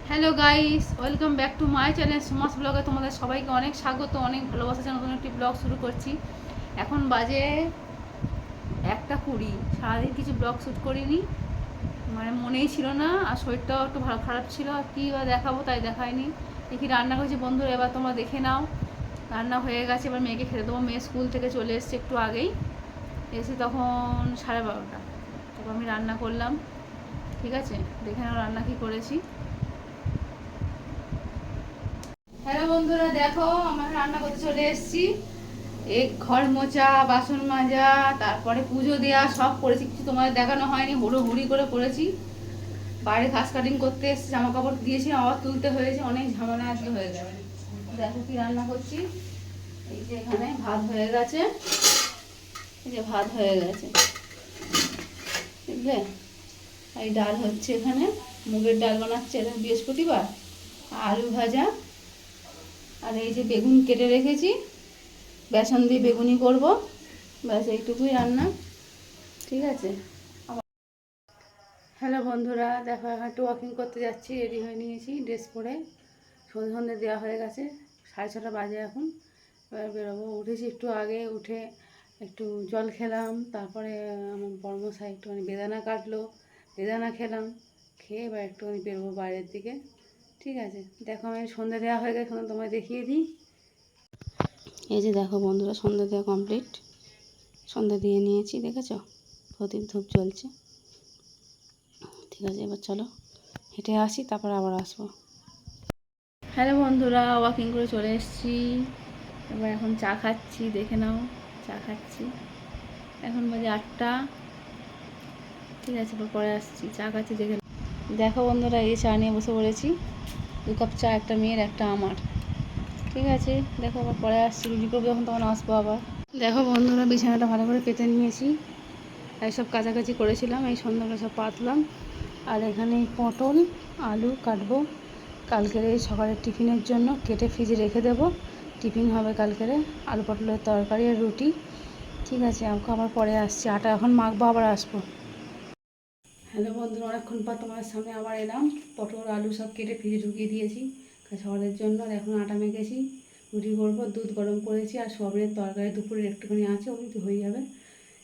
Hello guys, welcome back to my channel Suma's ব্লগে। তোমাদের সবাইকে অনেক স্বাগত, অনেক ভালোবাসা জানাই। নতুন একটি ব্লগ শুরু করছি। এখন বাজে 1:20। সারাদিন কিছু ব্লগ শ্যুট করিনি, মানে মনেই ছিল না, আর শরীরটাও একটু ভালো খারাপ ছিল। আর কী বা দেখাবো, তাই দেখায়নি। দেখি রান্না করেছি বন্ধুরা, এবার তোমরা দেখে নাও। রান্না হয়ে গেছে, এবার মেয়েকে খেতে দেবো। মেয়ে স্কুল থেকে চলে এসছে একটু আগেই, এসে তখন 12:30। তারপর আমি রান্না করলাম। ঠিক আছে, দেখে নাও রান্না কী করেছি। হ্যালো বন্ধুরা, দেখো আমার রান্না করতে চলে এসেছি। এই ঘর মোছা, বাসন মাজা, তারপরে পুজো দেওয়া সব করেছি। কিছু তোমাদের দেখানো হয়নি, হুড়োহুড়ি করে করেছি। বাইরে ঘাস কাটিং করতে এসেছি, জামা কাপড় দিয়েছি, আবার তুলতে হয়েছে, অনেক ঝামেলা আজকে হয়ে যাবে। দেখো কি রান্না করছি। এই যে এখানে ভাত হয়ে গেছে, এই যে ভাত হয়ে গেছে, বুঝলে। এই ডাল হচ্ছে, এখানে মুগের ডাল বানাচ্ছে, এটা বৃহস্পতিবার। আলু ভাজা, আর এই যে বেগুন কেটে রেখেছি, বেসন দিয়ে বেগুনি করব। ব্যাস এইটুকুই রান্না। ঠিক আছে। হ্যালো বন্ধুরা, দেখো এখন একটু ওয়াকিং করতে যাচ্ছি। রেডি হয়ে নিয়েছি, ড্রেস পরে। সন্ধে দেওয়া হয়ে গেছে, 6:30 বাজে এখন। এবার বেরোবো। উঠেছি একটু আগে, উঠে একটু জল খেলাম, তারপরে আমার বর্মশাই একটুখানি বেদানা কাটলো, বেদানা খেলাম। খেয়ে এবার একটুখানি বেরোবো বাইরের দিকে। ঠিক আছে, দেখো আমি সন্ধে দেওয়া হয়ে গেছে, তোমায় দেখিয়ে দিই। এই যে দেখো বন্ধুরা, সন্ধ্যা দেওয়া কমপ্লিট। সন্ধ্যা দিয়ে নিয়েছি, দেখেছো, প্রদীপ ধূপ জ্বলছে। ঠিক আছে, এবার চলো হেঁটে আসি, তারপর আবার আসবো। হ্যালো বন্ধুরা, ওয়াকিং করে চলে এসেছি। এবার এখন চা খাচ্ছি, দেখে নাও। চা খাচ্ছি, এখন বাজে 8টা। ঠিক আছে, এবার পরে আসছি। চা খাচ্ছি, দেখে দেখো বন্ধুরা, এই চা নিয়ে বসে পড়েছি। 2 কাপ চা, একটা মেয়ের একটা আমার। ঠিক আছে, দেখো আবার পরে আসছি। রুটি করবো যখন, তখন আসবো আবার। দেখো বন্ধুরা, বিছানাটা ভালো করে পেতে নিয়েছি। এইসব কাছাকাছি করেছিলাম, এই সন্ধ্যাবেলা সব পাতলাম। আর এখানে পটল আলু কাটবো কালকের এই সকালের টিফিনের জন্য, কেটে ফ্রিজে রেখে দেবো। টিফিন হবে কালকের আলু পটলের তরকারি আর রুটি। ঠিক আছে, আমাকে আবার পরে আসছি। আটা এখন মাখবো, আবার আসবো। হ্যালো বন্ধুরা, অনেকক্ষণ পর তোমার সামনে আবার এলাম। পটল আলু সব কেটে ফ্রিজে ঢুকিয়ে দিয়েছি সকালের জন্য। আর এখন আটা মেখেছি, রুটি করবো। দুধ গরম করেছি, আর সবের তরকারি দুপুরের একটুখানি আছে, ওই তো হয়ে যাবে।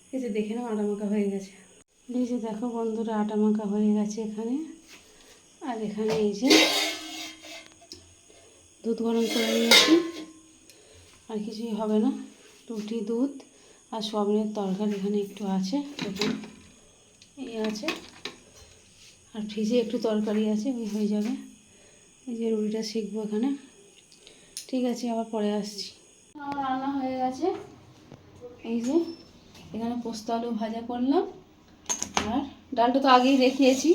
ঠিক আছে, দেখে নাও আটা মাখা হয়ে গেছে। এই যে দেখো বন্ধুরা, আটা মাখা হয়ে গেছে এখানে। আর এখানে এই যে দুধ গরম করে নিয়েছি। আর কিছুই হবে না, রুটি দুধ আর সয়াবিনের তরকারি এখানে একটু আছে, দেখুন এই আছে। আর ফ্রিজে একটু তরকারি আছে, ওই হয়ে যাবে। এই যে রুটিটা শিখবো এখানে। ঠিক আছে, আবার পরে আসছি। আমার রান্না হয়ে গেছে। এই যে এখানে পোস্ত আলু ভাজা করলাম, আর ডালটা তো আগেই রেখেছি।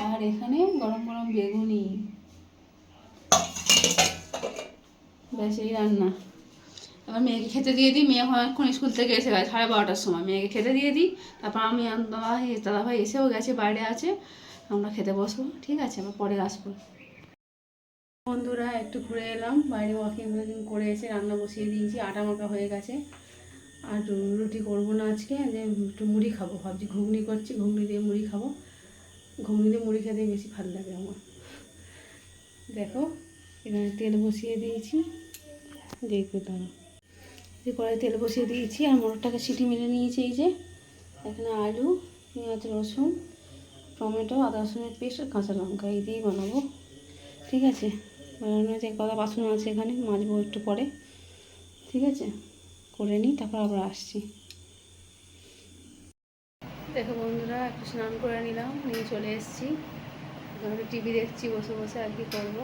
আর এখানে গরম গরম বেগুনি। ব্যাস এই রান্না। এবার মেয়েকে খেতে দিয়ে দিই। মেয়ে অনেকক্ষণ স্কুল থেকে এসে গেছে, 12:30-র সময়। মেয়েকে খেতে দিয়ে দিই, তারপর আমি দাদাভাই এসেও গেছে, বাইরে আছে। আমরা খেতে বসবো। ঠিক আছে, আবার পরে আসবো। বন্ধুরা, একটু ঘুরে এলাম বাইরে, ওয়াকিং করে এসে রান্না বসিয়ে দিয়েছি। আটা মাখা হয়ে গেছে। আর রুটি করবো না আজকে, যে একটু মুড়ি খাবো ভাবছি। ঘুগনি করছি, ঘুগনি দিয়ে মুড়ি খাবো। ঘুগনি দিয়ে মুড়ি খেতে বেশি ভালো লাগে আমার। দেখো এখানে তেল বসিয়ে দিয়েছি, দেখবে তারা। যে কড়াই তেল বসিয়ে দিয়েছি, আর মটরটাকে সিটি মেরে নিয়েছি। এই যে এখানে আলু, পেঁয়াজ, রসুন, টমেটো, আদা রসুনের পেস্ট আর কাঁচা লঙ্কা, এই দিয়েই বানাবো। ঠিক আছে, বানানো যে কটা বাসন আছে এখানে, মাজবো একটু পরে। ঠিক আছে, করে নিই, তারপর আবার আসছি। দেখো বন্ধুরা, একটু স্নান করে নিলাম, নিয়ে চলে এসেছি। এখানে টিভি দেখছি বসে বসে, আর কি করবো।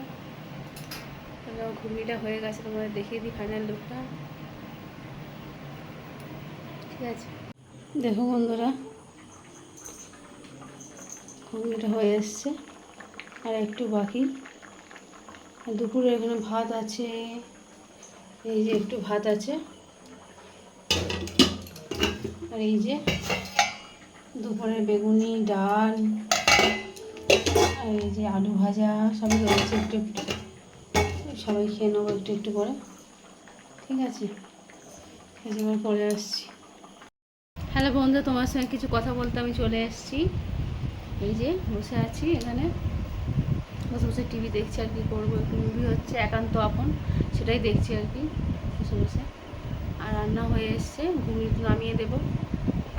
ঘুগনিটা হয়ে গেছে, তোমাদের দেখিয়ে দিই ফাইনাল লুকটা। ঠিক আছে, দেখো বন্ধুরা, ঘুগনিটা হয়ে এসছে, আর একটু বাকি। দুপুরে এখানে ভাত আছে, এই যে একটু ভাত আছে। আর এই যে দুপুরে বেগুনি, ডাল, আর এই যে আলু ভাজা, সবই রয়েছে একটু একটু। সবাই খেয়ে নেবো একটু একটু করে। ঠিক আছে, এবার পরে আসছি। হ্যালো বন্ধু, তোমার সঙ্গে কিছু কথা বলতে আমি চলে এসেছি। এই যে বসে আছি এখানে, বসে বসে টিভি দেখছি আর কি করবো, একটু মুভি হচ্ছে একান্ত আপন, সেটাই দেখছি আর কি বসে বসে। আর রান্না হয়ে এসছে, ঘুগনি নামিয়ে দেবো।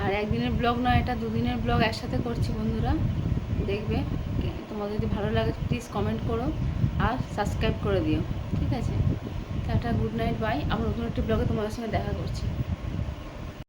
আর একদিনের ব্লগ নয়, এটা দুদিনের ব্লগ একসাথে করছি বন্ধুরা, দেখবে। তোমাদের যদি ভালো লাগে প্লিজ কমেন্ট করো আর সাবস্ক্রাইব করে দিও, ঠিক আছে? Tata, good night, bye. আমার নতুন একটি ব্লগে তোমাদের সঙ্গে দেখা করছি।